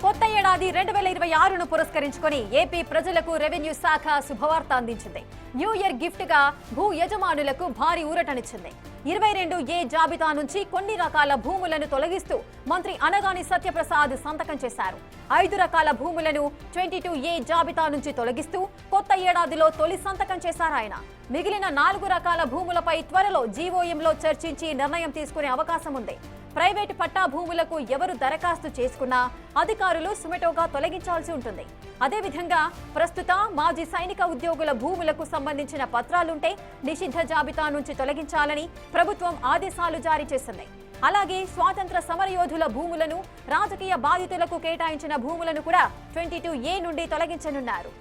కొత్త ఏడాది 2026ను పురస్కరించుకొని ఏపీ ప్రజలకు రెవెన్యూ శాఖ శుభవార్త అందించింది. న్యూ ఇయర్ గిఫ్ట్ గా భూ యజమానులకు భారీ ఊరటనిచ్చింది. 22A జాబితా నుంచి కొన్ని రకాల భూములను తొలగిస్తూ మంత్రి అనగాని సత్యప్రసాద్ సంతకం చేశారు. 5 రకాల భూములను 22A జాబితా నుంచి తొలగిస్తూ కొత్త ఏడాదిలో తొలి సంతకం చేశారు ఆయన. మిగిలిన 4 రకాల భూములపై త్వరలో జీవోఎంలో చర్చించి నిర్ణయం తీసుకునే అవకాశం ఉంది. ప్రైవేటు పట్టా భూములకు ఎవరు దరఖాస్తు చేసుకున్నా అధికారులు సుమోటోగా తొలగించాల్సి ఉంటుంది. అదేవిధంగా ప్రస్తుత మాజీ సైనిక ఉద్యోగుల భూములకు సంబంధించిన పత్రాలుంటే నిషిద్ధ జాబితా నుంచి తొలగించాలని ప్రభుత్వం ఆదేశాలు జారీ చేసింది. అలాగే స్వాతంత్ర సమరయోధుల భూములను, రాజకీయ బాధితులకు కేటాయించిన భూములను కూడా 22A నుండి తొలగించనున్నారు.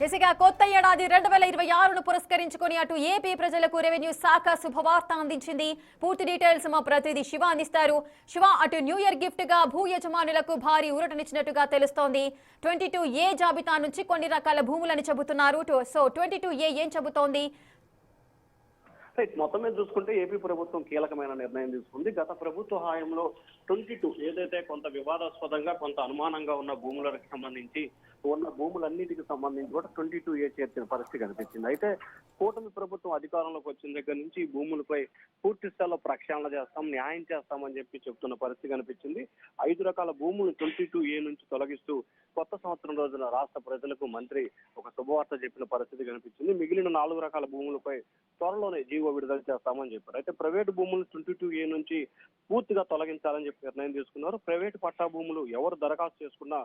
దిశగా కొత్త ఏడాది 2026ను పురస్కరించుకొని అటు ఏపీ ప్రజలకు రెవెన్యూ శాఖ శుభవార్త అందించింది. పూర్తి డీటెయిల్స్ మా ప్రతినిధి శివ అందిస్తారు. శివ, అటు న్యూ ఇయర్ గిఫ్ట్ గా భూ యజమానులకు భారీ ఊరటనిచ్చినట్టుగా తెలుస్తోంది. 22A జాబితా నుంచి కొన్ని రకాల భూములని చెబుతున్నారు. సో 22A ఏం చెబుతోంది? మొత్తం మీద చూసుకుంటే ఏపీ ప్రభుత్వం కీలకమైన నిర్ణయం తీసుకుంది. గత ప్రభుత్వ హయాంలో 22 ఏదైతే కొంత వివాదాస్పదంగా కొంత అనుమానంగా ఉన్న భూములకు సంబంధించి ఉన్న భూములన్నిటికి సంబంధించి కూడా 22A చేర్చిన పరిస్థితి కనిపించింది. అయితే కూటమి ప్రభుత్వం అధికారంలోకి వచ్చిన దగ్గర నుంచి ఈ భూములపై పూర్తి స్థాయిలో ప్రక్షాళన చేస్తాం, న్యాయం చేస్తామని చెప్తున్న పరిస్థితి కనిపించింది. 5 రకాల భూములు 22A నుంచి తొలగిస్తూ కొత్త సంవత్సరం రోజున రాష్ట్ర ప్రజలకు మంత్రి ఒక శుభవార్త చెప్పిన పరిస్థితి కనిపించింది. మిగిలిన 4 రకాల భూములపై త్వరలోనే జీవో విడుదల చేస్తామని చెప్పారు. అయితే ప్రైవేటు భూములు 22A నుంచి పూర్తిగా తొలగించాలని చెప్పి నిర్ణయం తీసుకున్నారు. ప్రైవేటు పట్టా భూములు ఎవరు దరఖాస్తు చేసుకున్నా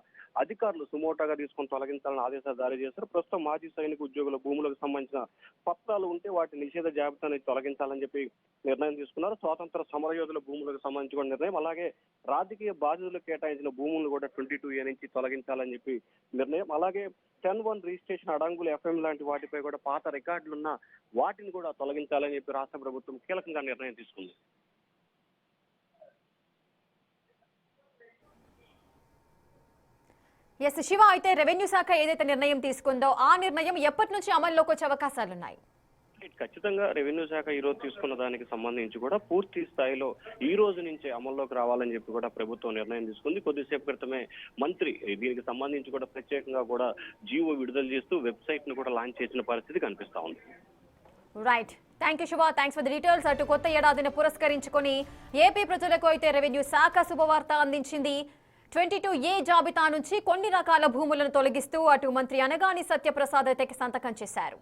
అధికారులు సుమోటోగా తీసుకుని తొలగించాలని ఆదేశాలు జారీ చేశారు. ప్రస్తుతం మాజీ సైనిక ఉద్యోగుల భూములకు సంబంధించిన పత్రాలు ఉంటే వాటి నిషేధ జాబితాని తొలగించాలని చెప్పి నిర్ణయం తీసుకున్నారు. స్వాతంత్ర సమరయోధుల భూములకు సంబంధించి కూడా నిర్ణయం, అలాగే రాజకీయ బాధితులకు కేటాయించిన భూములు కూడా 22A నుంచి తొలగించాలని చెప్పి నిర్ణయం, అలాగే 10-1 రిజిస్ట్రేషన్ అడంగులు FM లాంటి వాటిపై కూడా పాత రికార్డులున్న వాటిని కూడా తొలగించాలని చెప్పి రాష్ట్ర ప్రభుత్వం కీలకంగా నిర్ణయం తీసుకుంది. ఎస్ శివ, అయితే రెవెన్యూ శాఖ ఏదైతే నిర్ణయం తీసుకుందో ఆ నిర్ణయం ఎప్పటి నుంచి అమల్లోకి వచ్చే అవకాశాలున్నాయి? ఖచ్చితంగా రెవెన్యూ శాఖ ఈ రోజు తీసుకున్న దానికి సంబంధించి కూడా పూర్తి స్థాయిలో ఈ రోజు నుంచే అమల్లోకి రావాలని చెప్పి కూడా ప్రభుత్వం నిర్ణయం తీసుకుంది. కొద్దిసేపు క్రితమే మంత్రి దీనికి సంబంధించి కూడా ప్రత్యేకంగా కూడా జీవో విడుదల చేస్తూ వెబ్సైట్ ను కూడా లాంచ్ చేసిన పరిస్థితి కనిపిస్తా ఉంది. Right, thank you Shiva, thanks for the details. అటు కొత్త ఏడాదిని పురస్కరించుకొని ఏపీ ప్రజలకు అయితే రెవెన్యూ శాఖ శుభవార్త అందించింది. 22A జాబితా నుంచి కొన్ని రకాల భూములను తొలగిస్తూ అటు మంత్రి అనగాని సత్యప్రసాద్ అయితే సంతకం చేశారు.